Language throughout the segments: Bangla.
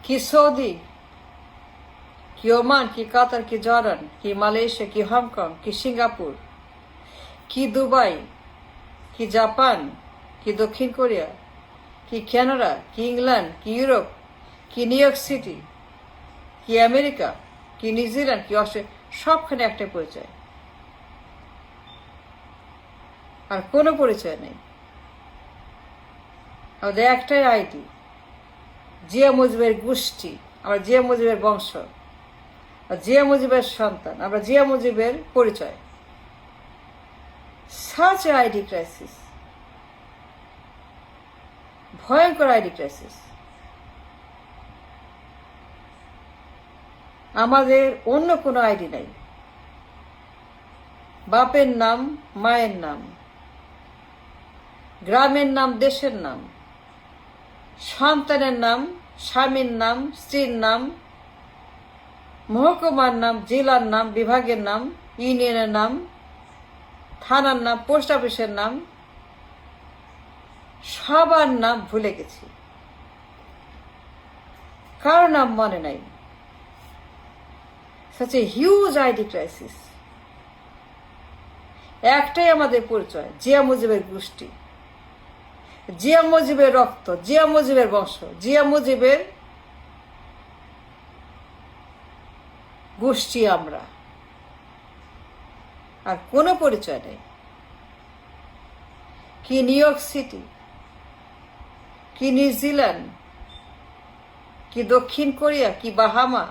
কি সৌদি, কি ওমান, কি কাতার, কি জর্ডান, কি মালয়েশিয়া, কি হংকং, কি সিঙ্গাপুর, কি দুবাই, কি জাপান, কি দক্ষিণ কোরিয়া, কি কানাডা, কি ইংল্যান্ড, কি ইউরোপ, কি নিউ ইয়র্ক সিটি, কি আমেরিকা, কি নিউজিল্যান্ড, কি অস্ট্রেলিয়া, সবখানে একটাই পরিচয়, আর কোনো পরিচয় নেই। আমাদের একটাই আইডি, জিয়া মুজিবের গোষ্ঠী, আমরা জিয়া মুজিবের বংশ, জিয়া মুজিবের সন্তান, আমরা জিয়া মুজিবের পরিচয়। সাচ আইডি ক্রাইসিস, ভয়ঙ্কর আইডি ক্রাইসিস। আমাদের অন্য কোনো আইডি নাই। বাপের নাম, মায়ের নাম, গ্রামের নাম, দেশের নাম, সন্তানের নাম, স্বামীর নাম, স্ত্রীর নাম, মহকুমার নাম, জেলার নাম, বিভাগের নাম, ইউনিয়নের নাম, থানার নাম, পোস্ট অফিসের নাম, সবার নাম ভুলে গেছি, কারো নাম মনে নাই। such a huge ID crisis. একটাই আমাদের পরিচয়, জিয়া মুজিবের গোষ্ঠী, জিয়া মুজিবের রক্ত, জিয়া মুজিবের বংশ, জিয়া মুজিবের গোষ্ঠী আমরা, আর কোনো পরিচয় নেই। কি নিউ ইয়র্ক সিটি, কি নিউজিল্যান্ড, কি দক্ষিণ কোরিয়া, কি বাহামা,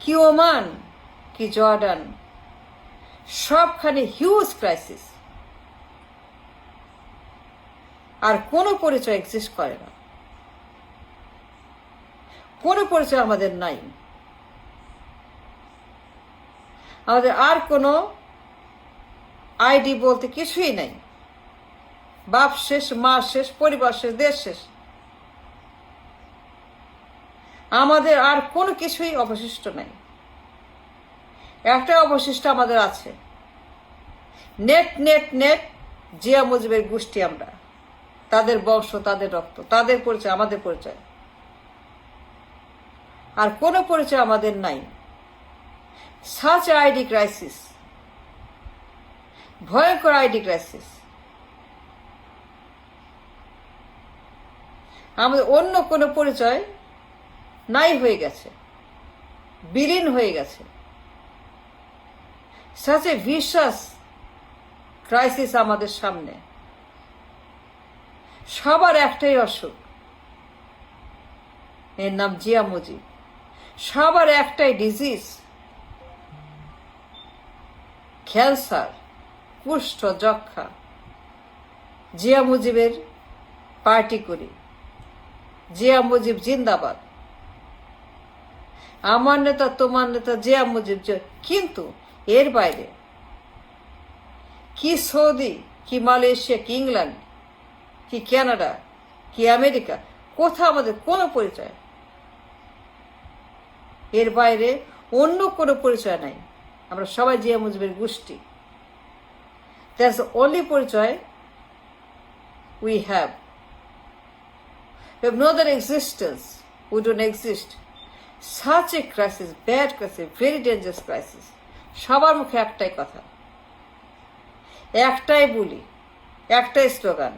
কি ওমান, কি জর্ডান, সবখানে হিউজ ক্রাইসিস, আর কোনো পরিচয় এক্সিস্ট করে না, কোনো পরিচয় আমাদের নাই। আমাদের আর কোনো আইডি বলতে কিছুই নাই। বাপ শেষ, মা শেষ, পরিবার শেষ, দেশ শেষ। আমাদের আর কোনো কিছুই অবশিষ্ট নাই। একটা অবশিষ্ট আমাদের আছে, নেট নেট নেট জিয়া মুজিবের গোষ্ঠী আমরা, তাদের বংশ, তাদের রক্ত, তাদের পরিচয়, আমাদের পরিচয়, আর কোনো পরিচয় আমাদের নাই। সাচ আইডি ক্রাইসিস, ভয়ঙ্কর আইডি ক্রাইসিস। আমাদের অন্য কোনো পরিচয় নাই হয়ে গেছে, বিলীন হয়ে গেছে। সাচ এ ভিশাস ক্রাইসিস আমাদের সামনে। সবার একটাই অসুখ, এর নাম জিয়া মুজিব। সবার একটাই ডিজিজ, ক্যান্সার, কুষ্ঠ, যক্ষা। জিয়া মুজিবের পার্টি করি, জিয়া মুজিব জিন্দাবাদ, আমার নেতা, তোমার নেতা, জিয়া মুজিব। কিন্তু এর বাইরে কি সৌদি, কি মালয়েশিয়া, কি ইংল্যান্ড, কি কানাডা, কি আমেরিকা, কোথাও আমাদের কোনো পরিচয়। এর বাইরে অন্য কোনো পরিচয় নাই। আমরা সবাই জিয়া মুজিবের গোষ্ঠী। দ্যাটস দ্য অনলি পরিচয় we have. We have no other existence. We don't exist. Such a crisis, bad crisis, very dangerous crisis. সবার মুখে একটাই কথা, একটাই বলি, একটাই স্লোগান,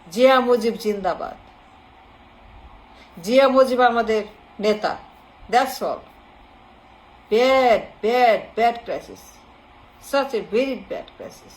জিয়া মুজিব জিন্দাবাদ। জিয়া মুজিব আমাদের নেতা। That's all. Bad, bad, bad crisis. Such a very bad crisis.